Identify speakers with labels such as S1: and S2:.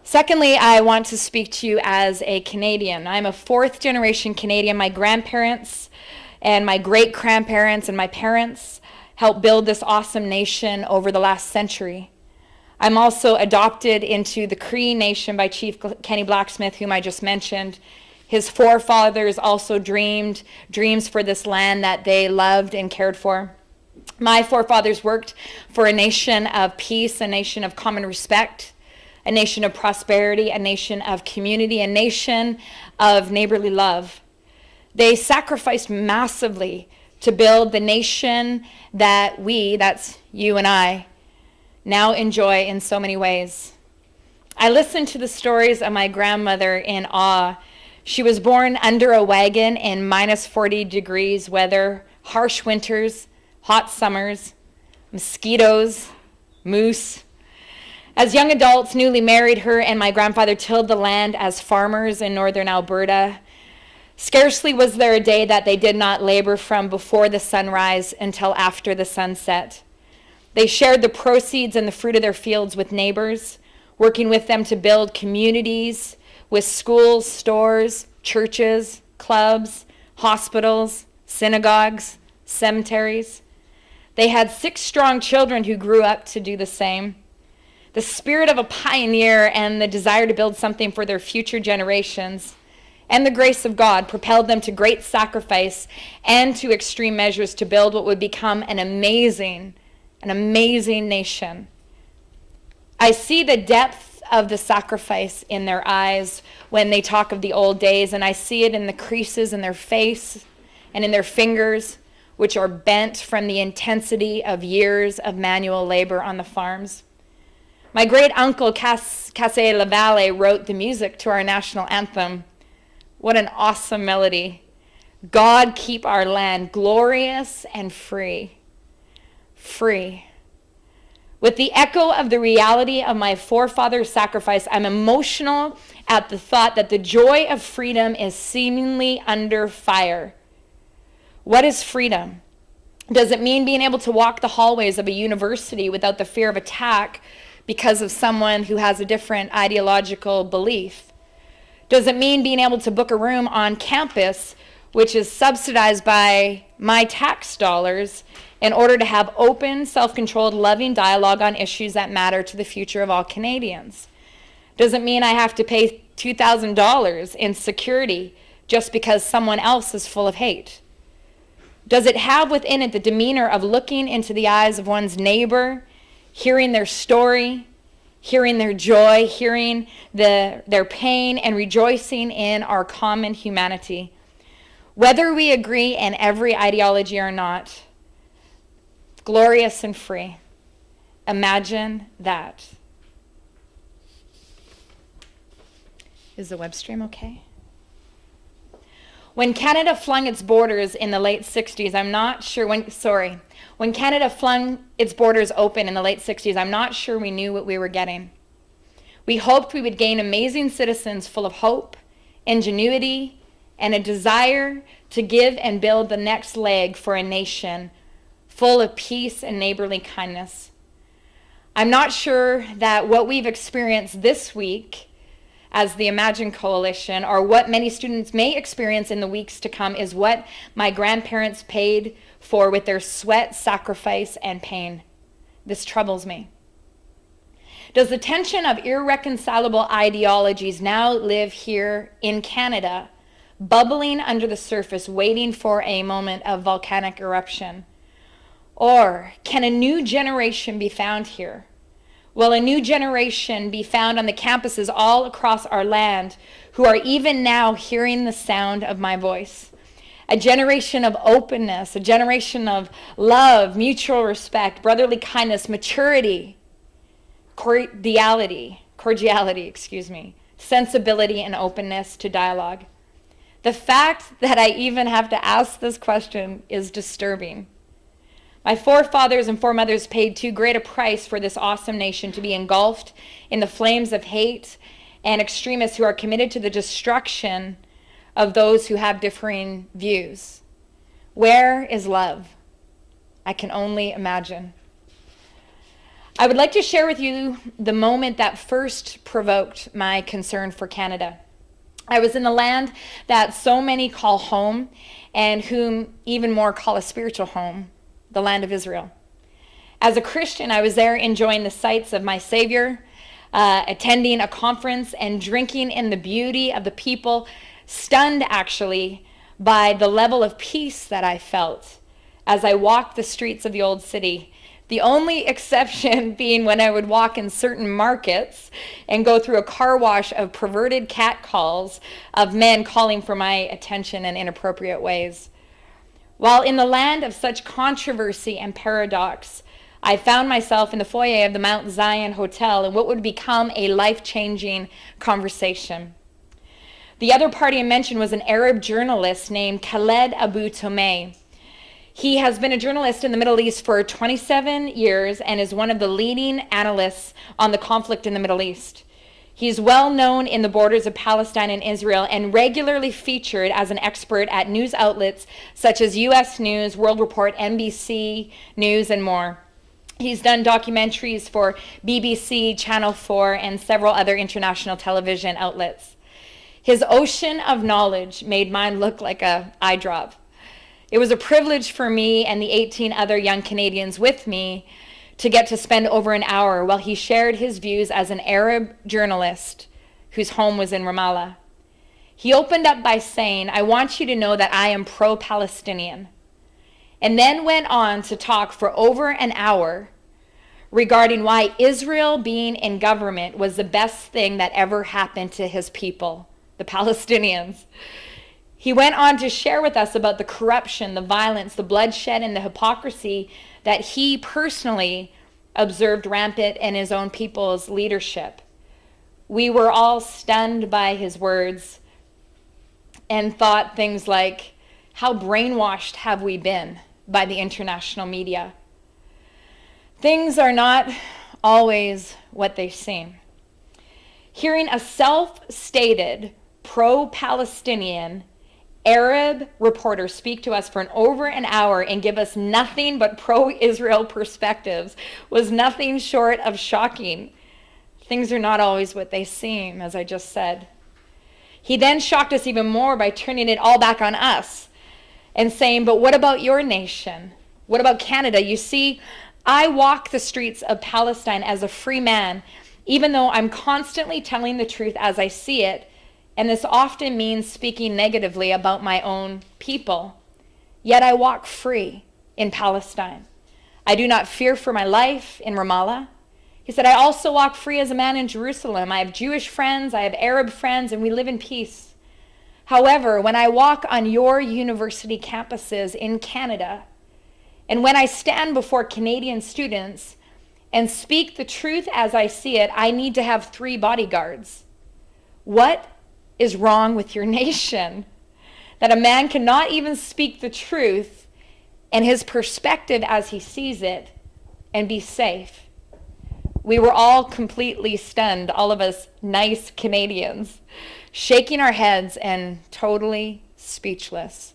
S1: Secondly, I want to speak to you as a Canadian. I'm a fourth generation Canadian. My grandparents and my great grandparents and my parents helped build this awesome nation over the last century. I'm also adopted into the Cree Nation by Chief Kenny Blacksmith, whom I just mentioned. His forefathers also dreams for this land that they loved and cared for. My forefathers worked for a nation of peace, a nation of common respect, a nation of prosperity, a nation of community, a nation of neighborly love. They sacrificed massively to build the nation that that's you and I, now enjoy in so many ways. I listened to the stories of my grandmother in awe. She was born under a wagon in minus 40 degrees weather, harsh winters, hot summers, mosquitoes, moose. As young adults, newly married, her and my grandfather tilled the land as farmers in northern Alberta. Scarcely was there a day that they did not labor from before the sunrise until after the sunset. They shared the proceeds and the fruit of their fields with neighbors, working with them to build communities with schools, stores, churches, clubs, hospitals, synagogues, cemeteries. They had 6 strong children who grew up to do the same. The spirit of a pioneer and the desire to build something for their future generations and the grace of God propelled them to great sacrifice and to extreme measures to build what would become an amazing nation. I see the depth of the sacrifice in their eyes when they talk of the old days, and I see it in the creases in their face and in their fingers, which are bent from the intensity of years of manual labor on the farms. My great uncle, Casse Lavalle, wrote the music to our national anthem. What an awesome melody. God keep our land glorious and free. Free. With the echo of the reality of my forefathers' sacrifice, I'm emotional at the thought that the joy of freedom is seemingly under fire. What is freedom? Does it mean being able to walk the hallways of a university without the fear of attack because of someone who has a different ideological belief? Does it mean being able to book a room on campus, which is subsidized by my tax dollars, in order to have open, self-controlled, loving dialogue on issues that matter to the future of all Canadians? Does it mean I have to pay $2,000 in security just because someone else is full of hate? Does it have within it the demeanor of looking into the eyes of one's neighbor, hearing their story, hearing their joy, hearing their pain, and rejoicing in our common humanity? Whether we agree in every ideology or not, glorious and free. Imagine that. Is the web stream okay? When Canada flung its borders in the late 60s, when Canada flung its borders open in the late 60s, I'm not sure we knew what we were getting. We hoped we would gain amazing citizens full of hope, ingenuity, and a desire to give and build the next leg for a nation full of peace and neighborly kindness. I'm not sure that what we've experienced this week as the Imagine Coalition, or what many students may experience in the weeks to come, is what my grandparents paid for with their sweat, sacrifice, and pain. This troubles me. Does the tension of irreconcilable ideologies now live here in Canada, bubbling under the surface, waiting for a moment of volcanic eruption? Or can a new generation be found here? Will a new generation be found on the campuses all across our land who are even now hearing the sound of my voice? A generation of openness, a generation of love, mutual respect, brotherly kindness, maturity, cordiality, sensibility, and openness to dialogue. The fact that I even have to ask this question is disturbing. My forefathers and foremothers paid too great a price for this awesome nation to be engulfed in the flames of hate and extremists who are committed to the destruction of those who have differing views. Where is love? I can only imagine. I would like to share with you the moment that first provoked my concern for Canada. I was in the land that so many call home and whom even more call a spiritual home, the land of Israel. As a Christian, I was there enjoying the sights of my Savior, attending a conference and drinking in the beauty of the people, stunned actually by the level of peace that I felt as I walked the streets of the old city. The only exception being when I would walk in certain markets and go through a car wash of perverted catcalls of men calling for my attention in inappropriate ways. While in the land of such controversy and paradox, I found myself in the foyer of the Mount Zion Hotel in what would become a life-changing conversation. The other party I mentioned was an Arab journalist named Khaled Abu Tomei. He has been a journalist in the Middle East for 27 years and is one of the leading analysts on the conflict in the Middle East. He's well known in the borders of Palestine and Israel and regularly featured as an expert at news outlets such as U.S. News, World Report, NBC News, and more. He's done documentaries for BBC, Channel 4, and several other international television outlets. His ocean of knowledge made mine look like an eye drop. It was a privilege for me and the 18 other young Canadians with me to get to spend over an hour while he shared his views as an Arab journalist whose home was in Ramallah. He opened up by saying, "I want you to know that I am pro-Palestinian," and then went on to talk for over an hour regarding why Israel being in government was the best thing that ever happened to his people, the Palestinians. He went on to share with us about the corruption, the violence, the bloodshed, and the hypocrisy that he personally observed rampant in his own people's leadership. We were all stunned by his words and thought things like, how brainwashed have we been by the international media? Things are not always what they seem. Hearing a self-stated pro-Palestinian Arab reporter speak to us for over an hour and give us nothing but pro-Israel perspectives was nothing short of shocking. Things are not always what they seem, as I just said. He then shocked us even more by turning it all back on us and saying, but what about your nation? What about Canada? You see, I walk the streets of Palestine as a free man, even though I'm constantly telling the truth as I see it, and this often means speaking negatively about my own people. Yet I walk free in Palestine. I do not fear for my life in Ramallah. He said, I also walk free as a man in Jerusalem. I have Jewish friends, I have Arab friends, and we live in peace. However, when I walk on your university campuses in Canada, and when I stand before Canadian students and speak the truth as I see it, I need to have 3 bodyguards. What is wrong with your nation? That a man cannot even speak the truth and his perspective as he sees it and be safe. We were all completely stunned, all of us nice Canadians, shaking our heads and totally speechless.